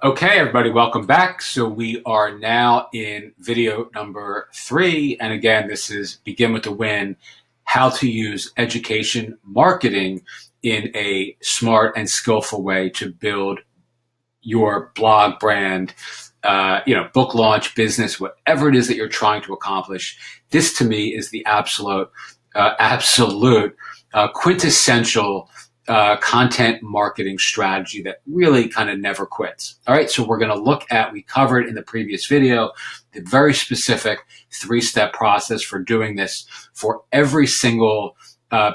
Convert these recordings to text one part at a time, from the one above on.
Okay, everybody, welcome back. So we are now in video number 3. And again, this is Begin with the Win, how to use education marketing in a smart and skillful way to build your blog brand, book launch, business, whatever it is that you're trying to accomplish. This to me is the absolute quintessential content marketing strategy that really kind of never quits. All right, so we're going to look at, we covered in the previous video, the very specific 3-step process for doing this for every single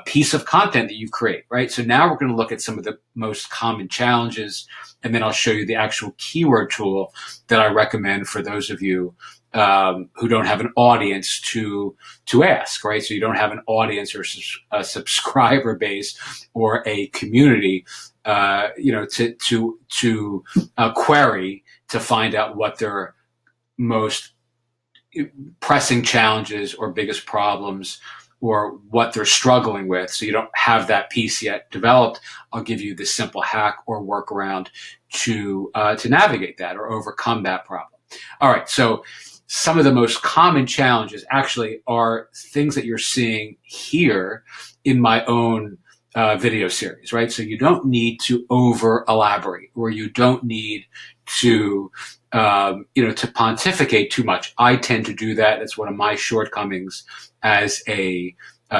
piece of content that you create, right? So now we're going to look at some of the most common challenges, and then I'll show you the actual keyword tool that I recommend for those of you who don't have an audience to ask, right? So you don't have an audience or a subscriber base or a community, to query to find out what their most pressing challenges or biggest problems or what they're struggling with. So you don't have that piece yet developed. I'll give you this simple hack or workaround to navigate that or overcome that problem. All right, so some of the most common challenges actually are things that you're seeing here in my own video series, right? So you don't need to over elaborate, or you don't need to, to pontificate too much. I tend to do that. It's one of my shortcomings as a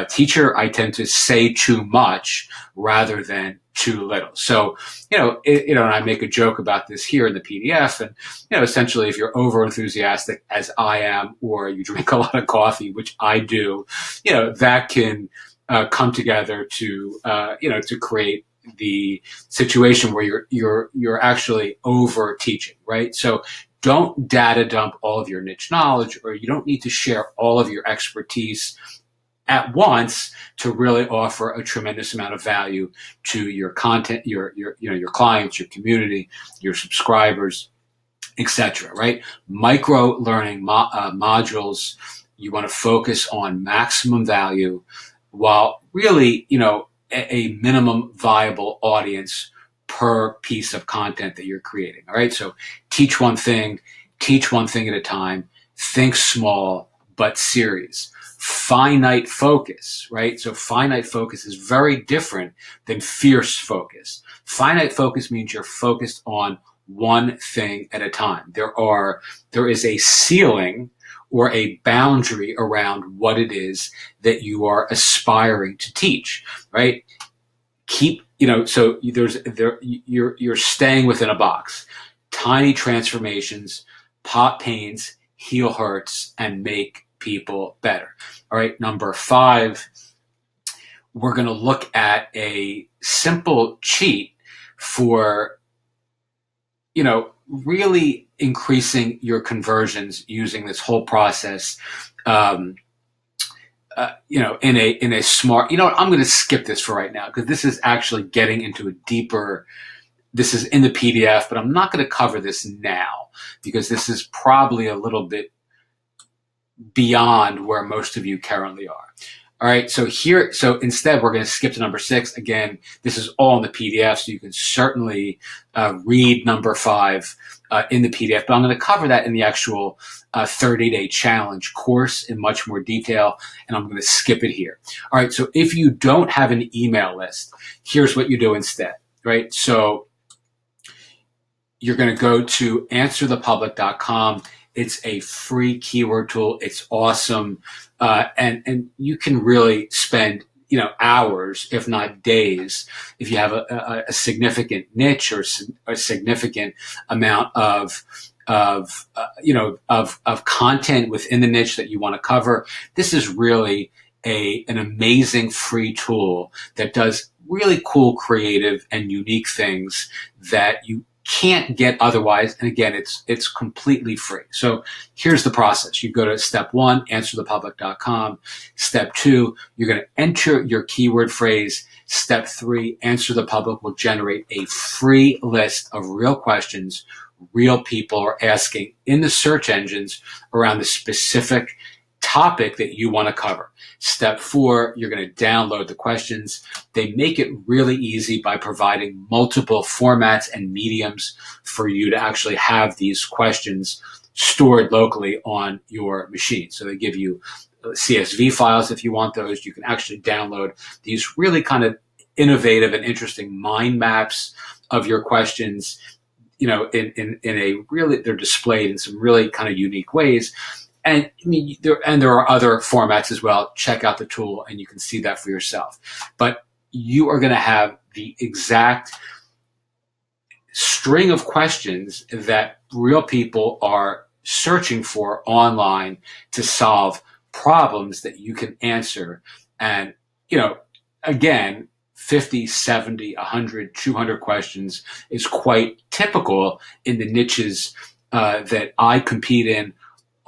teacher. I tend to say too much rather than too little. So, and I make a joke about this here in the PDF. And, essentially, if you're over enthusiastic as I am, or you drink a lot of coffee, which I do, that can come together to create the situation where you're actually over teaching, right? So don't data dump all of your niche knowledge, or you don't need to share all of your expertise at once to really offer a tremendous amount of value to your content, your clients, your community, your subscribers, etc. Right? Micro learning modules. You want to focus on maximum value, while really, a minimum viable audience per piece of content that you're creating. All right. So teach one thing at a time. Think small but serious. Finite focus, right? So finite focus is very different than fierce focus. Finite focus means you're focused on one thing at a time. There is a ceiling or a boundary around what it is that you are aspiring to teach, right? So you're staying within a box. Tiny transformations, pop pains, heal hurts, and make people better. All right, number 5, we're going to look at a simple cheat for, really increasing your conversions using this whole process, in a smart, I'm going to skip this for right now because this is actually getting into a deeper, this is in the PDF, but I'm not going to cover this now because this is probably a little bit beyond where most of you currently are. All right, so instead we're going to skip to number 6. Again, this is all in the PDF, so you can certainly read number 5 in the PDF, but I'm going to cover that in the actual 30-day challenge course in much more detail, and I'm going to skip it here. All right, so if you don't have an email list, here's what you do instead, right? So you're going to go to answerthepublic.com. It's a free keyword tool. It's awesome. And you can really spend, hours, if not days, if you have a significant niche or a significant amount of content within the niche that you want to cover. This is really an amazing free tool that does really cool, creative, and unique things that you can't get otherwise. And again, it's completely free. So here's the process. You go to step 1, answerthepublic.com. Step 2, you're going to enter your keyword phrase. Step 3, Answer the Public will generate a free list of real questions real people are asking in the search engines around the specific topic that you want to cover. Step 4, you're going to download the questions. They make it really easy by providing multiple formats and mediums for you to actually have these questions stored locally on your machine. So they give you CSV files if you want those. You can actually download these really kind of innovative and interesting mind maps of your questions, in a really, they're displayed in some really kind of unique ways. And I mean, there are other formats as well. Check out the tool and you can see that for yourself. But you are going to have the exact string of questions that real people are searching for online to solve problems that you can answer. And, again, 50, 70, 100, 200 questions is quite typical in the niches that I compete in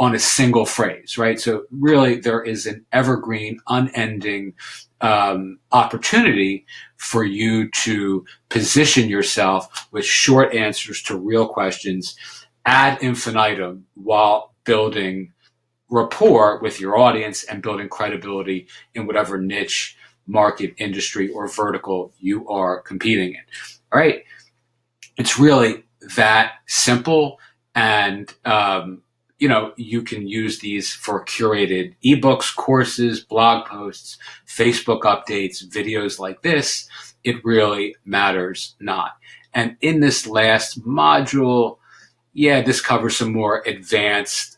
on a single phrase, right? So really there is an evergreen, unending opportunity for you to position yourself with short answers to real questions ad infinitum while building rapport with your audience and building credibility in whatever niche, market, industry, or vertical you are competing in. All right. It's really that simple. And, you can use these for curated ebooks, courses, blog posts, Facebook updates, videos like this. It really matters not. And in this last module, this covers some more advanced,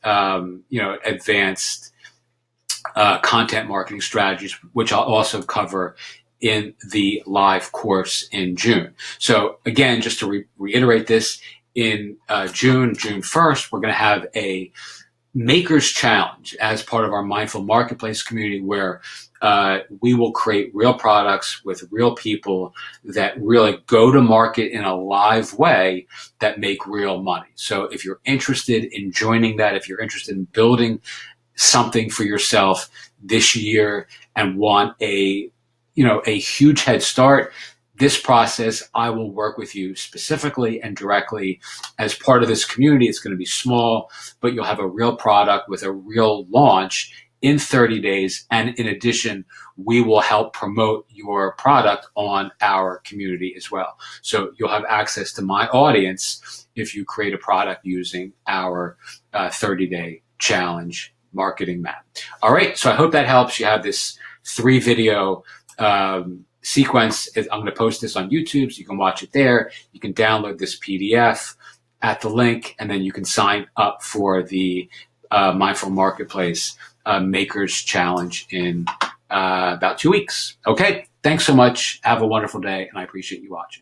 content marketing strategies, which I'll also cover in the live course in June. So again, just to reiterate this, in June 1st, we're going to have a Makers Challenge as part of our Mindful Marketplace community where we will create real products with real people that really go to market in a live way that make real money. So if you're interested in joining that, if you're interested in building something for yourself this year and want a huge head start, this process, I will work with you specifically and directly as part of this community. It's going to be small, but you'll have a real product with a real launch in 30 days. And in addition, we will help promote your product on our community as well. So you'll have access to my audience if you create a product using our 30-day challenge marketing map. All right. So I hope that helps. You have this 3-video sequence. I'm going to post this on YouTube so you can watch it there. You can download this PDF at the link, and then you can sign up for the Mindful Marketplace Makers Challenge in about 2 weeks. Okay. Thanks so much. Have a wonderful day, and I appreciate you watching.